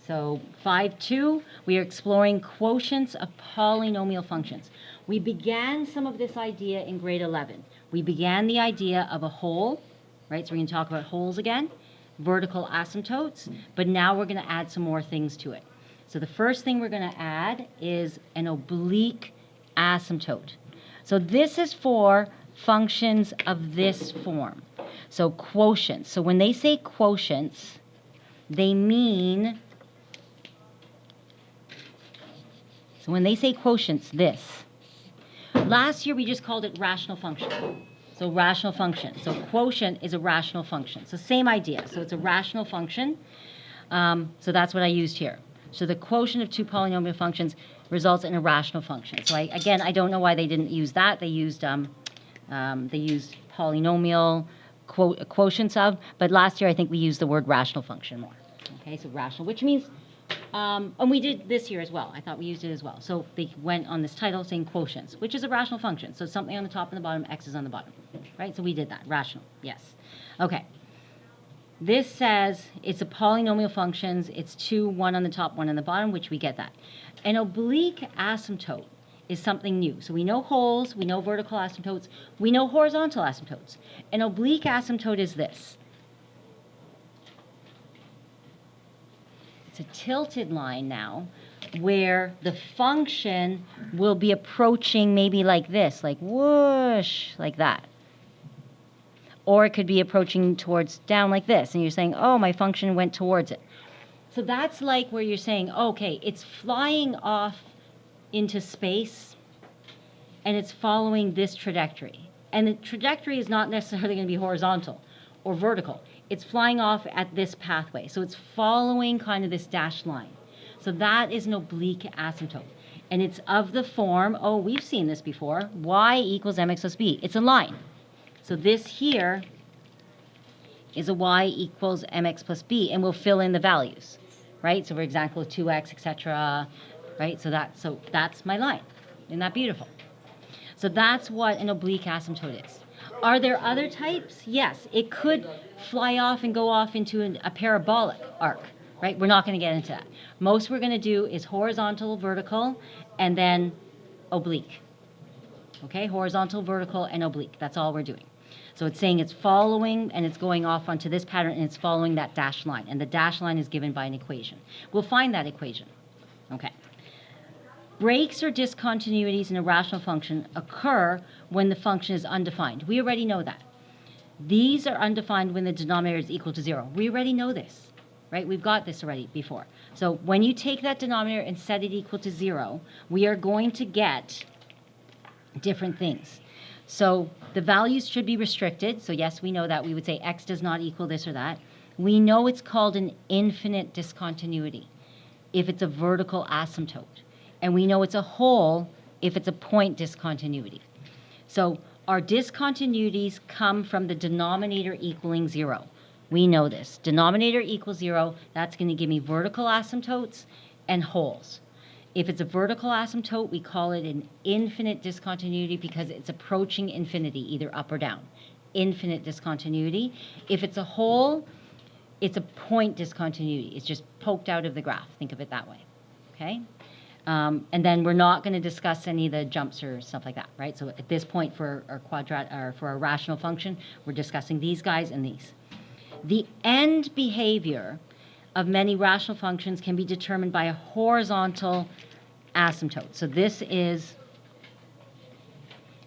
So 5.2, we are exploring quotients of polynomial functions. We began some of this idea in grade 11. We began the idea of a hole, right? So we're going to talk about holes again, vertical asymptotes, but now we're going to add some more things to it. So the first thing we're going to add is an oblique asymptote. So this is for functions of this form. So quotients. So when they say quotients, they mean, so when they say quotients, this. Last year we just called it rational function. So rational function. So quotient is a rational function. So same idea. So it's a rational function. So that's what I used here. So the quotient of two polynomial functions results in a rational function. So again, I don't know why they didn't use that. They used polynomial quotients of, but last year I think we used the word rational function more. Okay, so rational, which means, and we did this year as well. I thought we used it as well. So they went on this title saying quotients, which is a rational function. So something on the top and the bottom, x is on the bottom, right? So we did that, rational, yes. Okay. This says it's a polynomial functions. It's 2, 1 on the top, 1 on the bottom, which we get that. An oblique asymptote is something new. So we know holes, we know vertical asymptotes, we know horizontal asymptotes. An oblique asymptote is this. It's a tilted line now where the function will be approaching maybe like this, like whoosh, like that. Or it could be approaching towards down like this, and you're saying, oh, my function went towards it. So that's like where you're saying, okay, it's flying off into space, and it's following this trajectory. And the trajectory is not necessarily going to be horizontal or vertical. It's flying off at this pathway. So it's following kind of this dashed line. So that is an oblique asymptote. And it's of the form, oh, we've seen this before, y equals mx plus b. It's a line. So this here is a y equals mx plus b, and we'll fill in the values, right? So for example, 2x, etc., right? So that's my line. Isn't that beautiful? So that's what an oblique asymptote is. Are there other types? Yes. It could fly off and go off into a parabolic arc, right? We're not going to get into that. Most we're going to do is horizontal, vertical, and then oblique. Okay? Horizontal, vertical, and oblique. That's all we're doing. So it's saying it's following and it's going off onto this pattern and it's following that dashed line. And the dashed line is given by an equation. We'll find that equation. Okay. Breaks or discontinuities in a rational function occur when the function is undefined. We already know that. These are undefined when the denominator is equal to 0. We already know this, right? We've got this already before. So when you take that denominator and set it equal to 0, we are going to get different things. So the values should be restricted. So yes, we know that. We would say x does not equal this or that. We know it's called an infinite discontinuity if it's a vertical asymptote. And we know it's a hole if it's a point discontinuity. So our discontinuities come from the denominator equaling 0. We know this. Denominator equals 0, that's going to give me vertical asymptotes and holes. If it's a vertical asymptote, we call it an infinite discontinuity because it's approaching infinity, either up or down. Infinite discontinuity. If it's a hole, it's a point discontinuity. It's just poked out of the graph. Think of it that way. Okay? And then we're not going to discuss any of the jumps or stuff like that, right? So at this point for our rational function, we're discussing these guys and these. The end behavior of many rational functions can be determined by a horizontal asymptote. So this is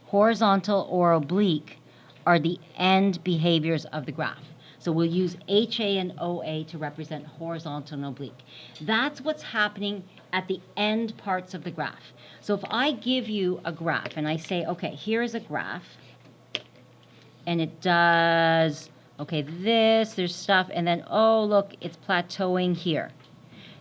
horizontal or oblique are the end behaviors of the graph. So we'll use HA and OA to represent horizontal and oblique. That's what's happening at the end parts of the graph. So if I give you a graph and I say, okay, here's a graph, and it does, okay, there's stuff, and then, oh, look, it's plateauing here.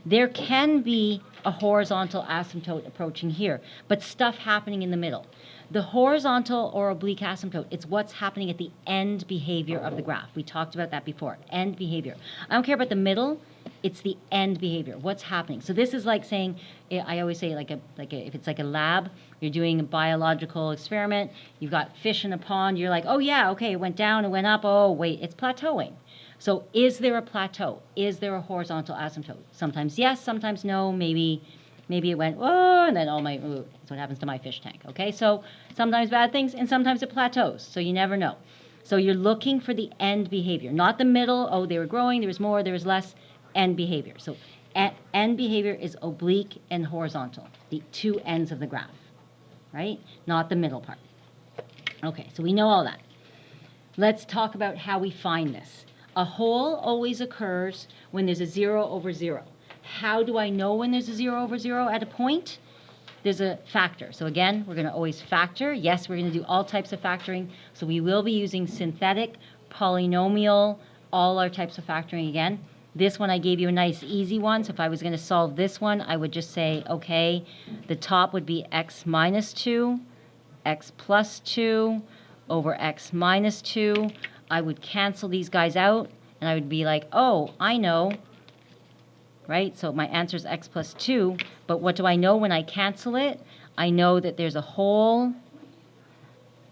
There can be a horizontal asymptote approaching here, but stuff happening in the middle. The horizontal or oblique asymptote, it's what's happening at the end behavior of the graph. We talked about that before, end behavior. I don't care about the middle, it's the end behavior, what's happening. So this is like saying, I always say if it's like a lab, you're doing a biological experiment, you've got fish in a pond, you're like, oh yeah, okay, it went down, it went up, oh wait, it's plateauing. So is there a plateau? Is there a horizontal asymptote? Sometimes yes, sometimes no. Maybe it went, oh, and then that's what happens to my fish tank. Okay, so sometimes bad things, and sometimes it plateaus. So you never know. So you're looking for the end behavior, not the middle. Oh, they were growing, there was more, there was less. End behavior. So end behavior is oblique and horizontal, the two ends of the graph, right? Not the middle part. Okay, so we know all that. Let's talk about how we find this. A hole always occurs when there's a 0 over 0. How do I know when there's a 0 over 0 at a point? There's a factor. So again, we're going to always factor. Yes, we're going to do all types of factoring. So we will be using synthetic, polynomial, all our types of factoring again. This one I gave you a nice easy one. So if I was going to solve this one, I would just say, okay, the top would be x minus 2, x plus 2 over x minus 2. I would cancel these guys out, and I would be like, oh, I know, right? So my answer is x plus 2. But what do I know when I cancel it? I know that there's a hole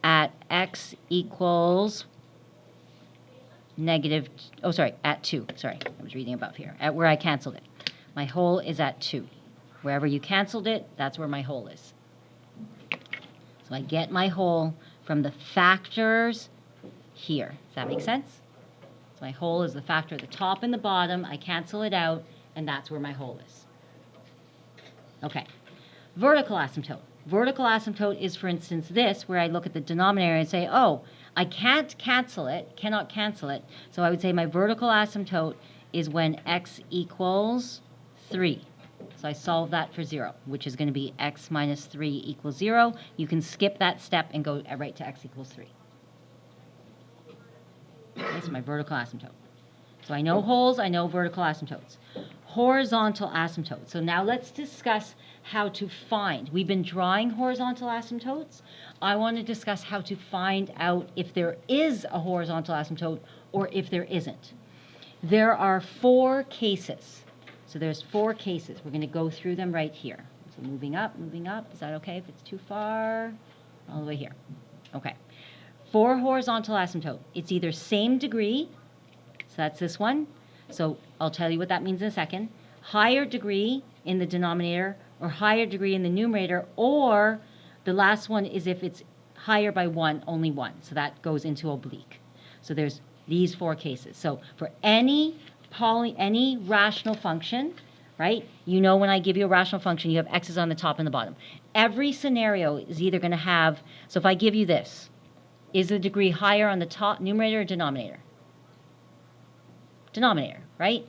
at x equals negative, at 2. Sorry, I was reading above here, at where I canceled it. My hole is at 2. Wherever you canceled it, that's where my hole is. So I get my hole from the factors here. Does that make sense? So my hole is the factor at the top and the bottom. I cancel it out, and that's where my hole is. Okay. Vertical asymptote. Vertical asymptote is, for instance, this, where I look at the denominator and say, oh, I cannot cancel it, so I would say my vertical asymptote is when x equals 3. So I solve that for 0, which is going to be x minus 3 equals 0. You can skip that step and go right to x equals 3. Okay, so my vertical asymptote. So I know holes, I know vertical asymptotes. Horizontal asymptote. So now let's discuss how to find. We've been drawing horizontal asymptotes. I want to discuss how to find out if there is a horizontal asymptote or if there isn't. There are 4 cases. So there's 4 cases. We're going to go through them right here. So moving up. Is that okay if it's too far? All the way here. Okay. For horizontal asymptote, it's either same degree, so that's this one. So I'll tell you what that means in a second. Higher degree in the denominator or higher degree in the numerator, or the last one is if it's higher by 1, only 1. So that goes into oblique. So there's these 4 cases. So for any rational function, right? You know when I give you a rational function, you have x's on the top and the bottom. Every scenario is either going to have, so if I give you this, is the degree higher on the top numerator or denominator? Denominator, right?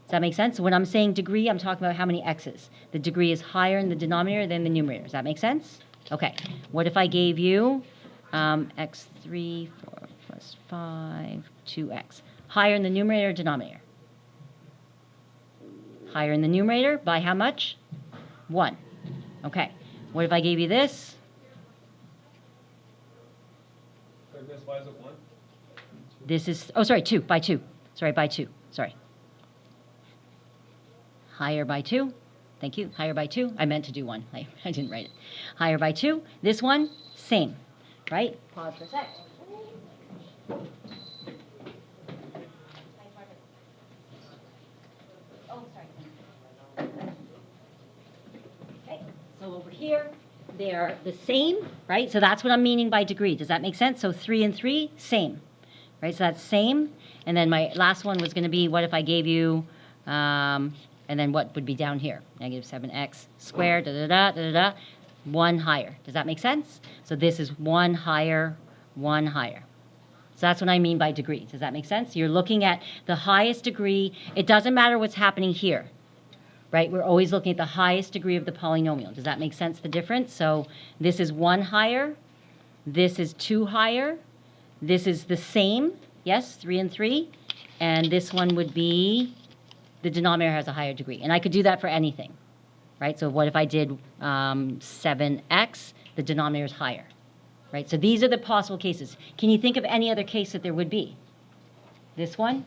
Does that make sense? So when I'm saying degree, I'm talking about how many x's. The degree is higher in the denominator than the numerator. Does that make sense? Okay. What if I gave you x3, 4 plus 5, 2x? Higher in the numerator or denominator? Higher in the numerator by how much? 1. Okay. What if I gave you this? Why is it 1? This is, 2, by 2. By 2. Higher by 2. Thank you. Higher by 2. I meant to do 1. I didn't write it. Higher by 2. This one, same. Right? Pause for a sec. Okay. So over here, they're the same, right? So that's what I'm meaning by degree. Does that make sense? So 3 and 3, same. Right? So that's same. And then my last one was going to be, what if I gave you, and then what would be down here? Negative 7x squared, 1 higher. Does that make sense? So this is 1 higher, 1 higher. So that's what I mean by degree. Does that make sense? You're looking at the highest degree. It doesn't matter what's happening here, right? We're always looking at the highest degree of the polynomial. Does that make sense, the difference? So this is 1 higher. This is 2 higher. This is the same. Yes, 3 and 3. And this one would be, the denominator has a higher degree. And I could do that for anything, right? So what if I did 7x? The denominator is higher, right? So these are the possible cases. Can you think of any other case that there would be? This one?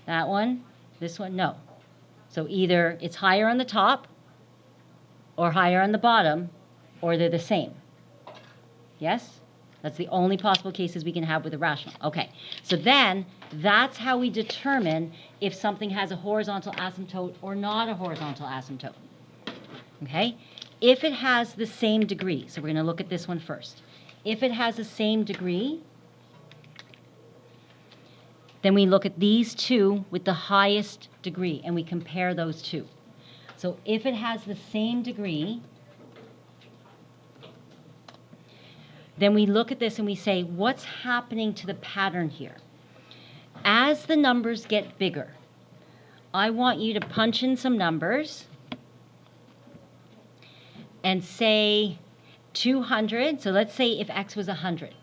That one? This one? No. So either it's higher on the top or higher on the bottom, or they're the same. Yes? That's the only possible cases we can have with a rational. Okay, so then That's how we determine if something has a horizontal asymptote or not a horizontal asymptote. Okay? If it has the same degree, so we're going to look at this one first. If it has the same degree, then we look at these two with the highest degree, and we compare those two. So if it has the same degree, then we look at this and we say, what's happening to the pattern here? As the numbers get bigger, I want you to punch in some numbers and say 200. So let's say if x was 100,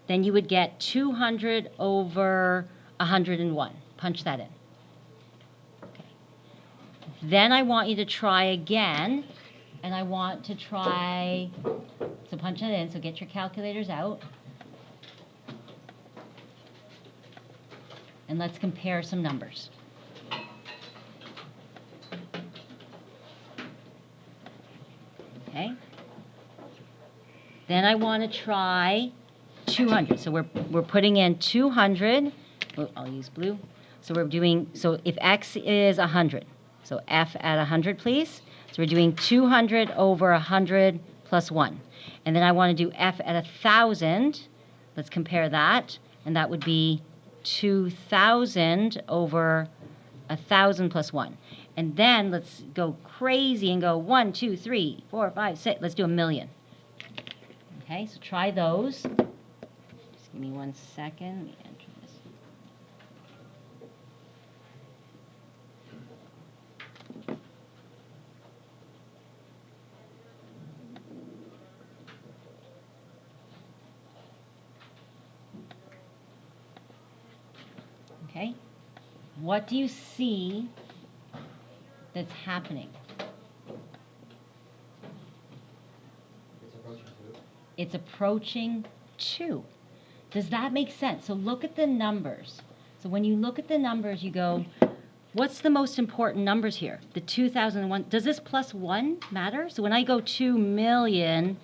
then you would get 200 over 101. Punch that in. Okay. Then I want you to try again, and I want to try, so punch that in, so get your calculators out. And let's compare some numbers. Okay. Then I want to try 200. So we're putting in 200. Oh, I'll use blue. So we're doing, so if x is 100, so f at 100, please. So we're doing 200 over 100 plus 1. And then I want to do f at 1,000. Let's compare that. And that would be 2,000 over 1,000 plus 1. And then let's go crazy and go 1, 2, 3, 4, 5, 6. Let's do 1,000,000. Okay, so try those. Just give me 1 second. Let me enter this. Okay, what do you see that's happening? It's approaching 2. Does that make sense? So look at the numbers. So when you look at the numbers, you go, what's the most important numbers here? The 2001. Does this plus 1 matter? So when I go 2 million,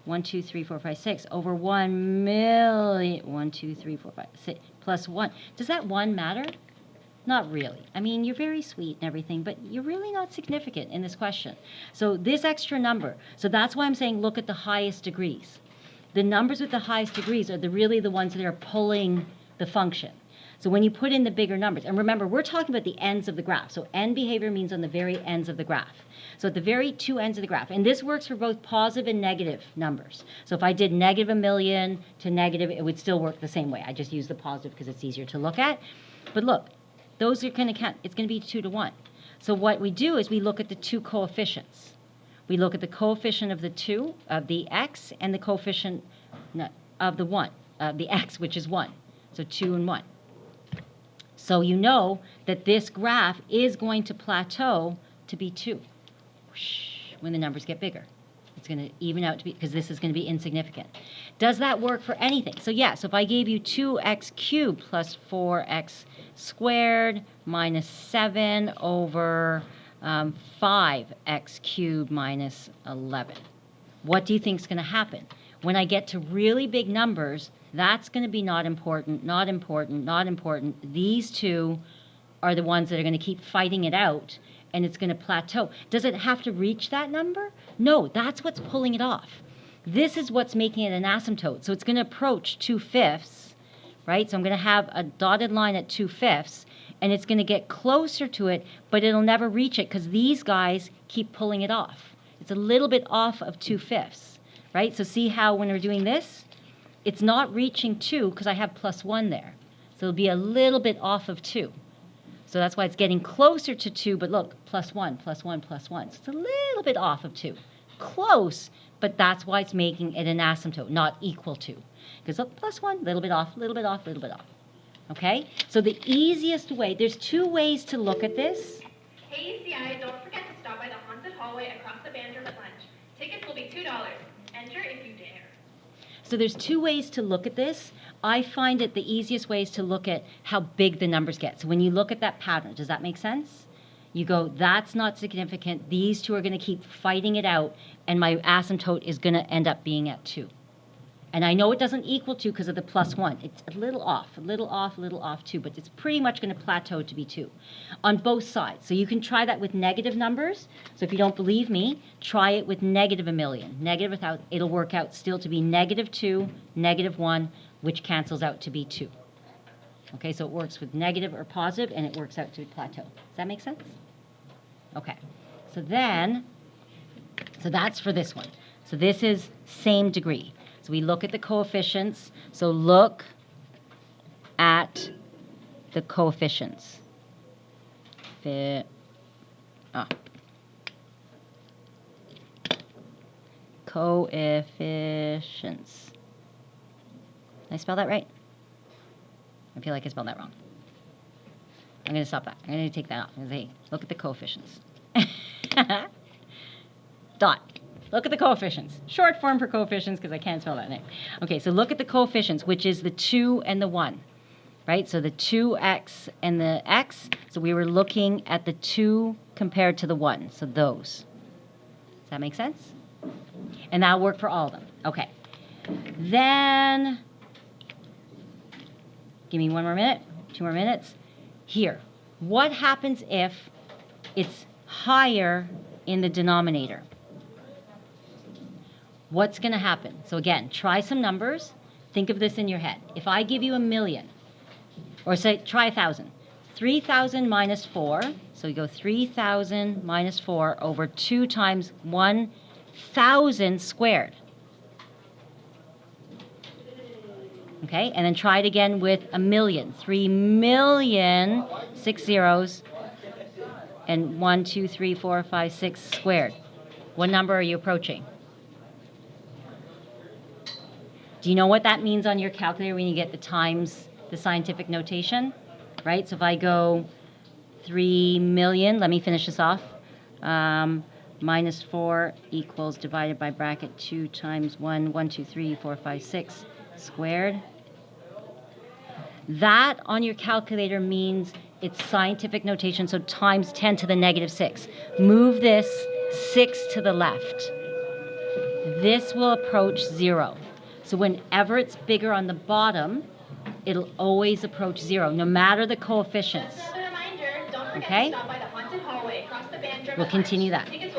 1, 2, 3, 4, 5, 6, over 1 million, 1, 2, 3, 4, 5, 6, plus 1. Does that 1 matter? Not really. I mean, you're very sweet and everything, but you're really not significant in this question. So this extra number, so that's why I'm saying look at the highest degrees. The numbers with the highest degrees are really the ones that are pulling the function. So when you put in the bigger numbers, and remember, we're talking about the ends of the graph. So end behavior means on the very ends of the graph. So at the very two ends of the graph, and this works for both positive and negative numbers. So if I did negative 1,000,000 to negative, it would still work the same way. I just use the positive because it's easier to look at. But look, those are going to count. It's going to be 2 to 1. So what we do is we look at the two coefficients. We look at the coefficient of the 2, of the x, and the coefficient of the 1, of the x, which is 1. So 2 and 1. So you know that this graph is going to plateau to be 2 when the numbers get bigger. It's going to even out to be, because this is going to be insignificant. Does that work for anything? So yeah, so if I gave you 2x cubed plus 4x squared minus 7 over 5x cubed minus 11, what do you think is going to happen? When I get to really big numbers, that's going to be not important, not important, not important. These two are the ones that are going to keep fighting it out, and it's going to plateau. Does it have to reach that number? No, that's what's pulling it off. This is what's making it an asymptote. So it's going to approach 2/5, right? So I'm going to have a dotted line at 2/5, and it's going to get closer to it, but it'll never reach it because these guys keep pulling it off. It's a little bit off of 2/5, right? So see how when we're doing this, it's not reaching 2 because I have plus 1 there. So it'll be a little bit off of 2. So that's why it's getting closer to 2, but look, plus 1, plus 1, plus 1. So it's a little bit off of 2. Close, but that's why it's making it an asymptote, not equal to. Because look, plus 1, little bit off, little bit off, little bit off. Okay? So the easiest way, there's two ways to look at this. Hey, ECI, don't forget to stop by the haunted hallway across the band room at lunch. Tickets will be $2. Enter if you dare. So there's two ways to look at this. I find it the easiest way is to look at how big the numbers get. So when you look at that pattern, does that make sense? You go, that's not significant. These two are going to keep fighting it out, and my asymptote is going to end up being at 2. And I know it doesn't equal 2 because of the plus 1. It's a little off, a little off, a little off 2, but it's pretty much going to plateau to be 2 on both sides. So you can try that with negative numbers. So if you don't believe me, try it with negative a million. Negative without, it'll work out still to be negative 2, negative 1, which cancels out to be 2. Okay, so it works with negative or positive, and it works out to plateau. Does that make sense? Okay, so that's for this one. So this is same degree. So we look at the coefficients. So look at the coefficients. Coefficients. Did I spell that right? I feel like I spelled that wrong. I'm going to stop that. I'm going to take that off. I'm going to say, look at the coefficients. Dot. Look at the coefficients. Short form for coefficients because I can't spell that name. Okay, so look at the coefficients, which is the 2 and the 1. Right? So the 2x and the x. So we were looking at the 2 compared to the 1. So those. Does that make sense? And that'll work for all of them. Okay. Then, give me 1 more minute, 2 more minutes. Here, what happens if it's higher in the denominator? What's going to happen? So again, try some numbers. Think of this in your head. If I give you 1,000,000, or say, try 1,000. 3,000 minus 4, so we go 3,000 minus 4 over 2 times 1,000 squared. Okay, and then try it again with 1,000,000. 3,000,000, 6 zeros, and 1, 2, 3, 4, 5, 6 squared. What number are you approaching? Do you know what that means on your calculator when you get the times, the scientific notation? Right, so if I go 3,000,000, let me finish this off. Minus 4 equals divided by bracket 2 times 1, 1, 2, 3, 4, 5, 6 squared. That on your calculator means it's scientific notation, so times 10 to the negative 6. Move this 6 to the left. This will approach 0. So whenever it's bigger on the bottom, it'll always approach 0, no matter the coefficients. Just another reminder, don't forget Okay? to stop by the haunted hallway across the band. We'll continue that. Tickets